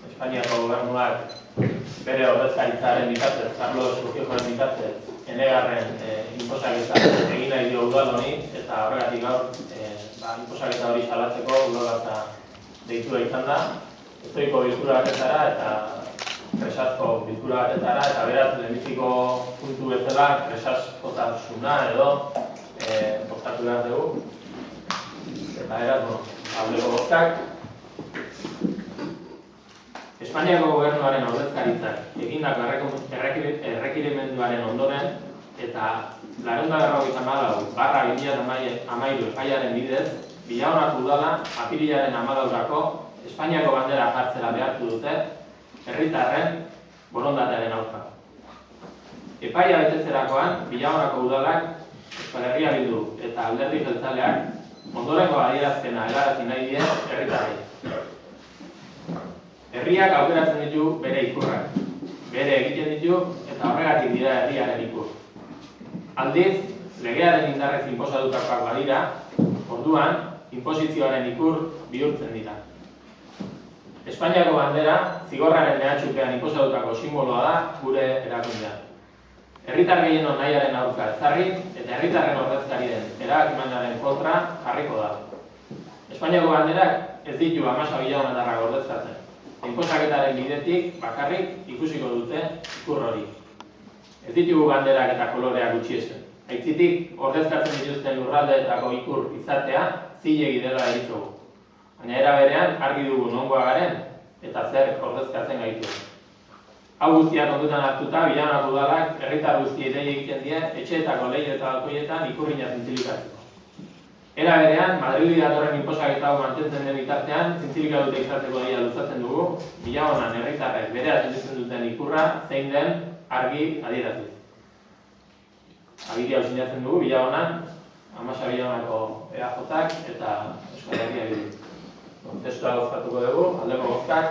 Espainiako gobernuak bere ordezkaritzaren bitartez, Carlos Urquijoren bitartez, enegarren inposaketa egin nahi dio udal honi, eta horregatik gaur inposaketa hori salatzeko udalbatza deitua izan da. Ezoiko bilkura batetara eta presazko bilkura batetara, eta beraz, lehenbiziko puntu bezala, presazkotasuna edo bozkatu behar dugu. Eta beraz, aldeko bozkak. Espainiako gobernuaren ordezkaritzak egindako errekerimenduaren ondoren eta 254/2013 epaiaren bidez, Villagonako udala apirilaren 14-rako Espainiako bandera jartzera behartu dute herritarren borondatearen aurka. Epaia betetzerakoan, Villagonako udalak, Euskal Herria Bildu eta Alderdi Jeltzaleak ondorengo adierazpena helarazi nahi die herritarrei. Herriak aukeratzen ditu bere ikurrak, bere egiten ditu eta horregatik dira herriaren ikur. Aldiz, legearen indarrez inposatutakoak badira, orduan, inposizioaren ikur bihurtzen dira. Espainiako bandera, zigorraren mehatxupean inposatutako simboloa da gure erakundean. Herritar gehienon nahiaren aurka ezarri eta herritarren ordezkarien erabakimenaren kontra jarriko da. Espainiako banderak ez ditu 16 villagonetarrak ordezkatzen. Inposaketaren bidetik bakarrik ikusiko dute ikur hori. Ez ditugu banderak eta koloreak gutxiesten. Aitzitik ordezkatzen dituzten lurraldeetako ikur izatea zilegi dela deritzogu. Baina era berean argi dugu nongoa garen eta zer ordezkatzen gaitu. Hau guztiak kontutan hartuta, Villagonako udalak herritar guztiei dei egiten die etxeetako leiho eta balkoietan ikurrina zintzilikatzeko. Era berean, Madrildi datorren inposaketa hau mantentzen den bitartean, zintzilika dute izateko deia luzatzen dugu, Villagonan herritarrek berea sentitzen duten ikurra zein den argi adieraziz. Agiri hau sinatzen dugu Villagonan, 16 Villagonako EAJak eta Euskal Herria Bildu. Testua bozkatuko dugu, aldeko bozkak.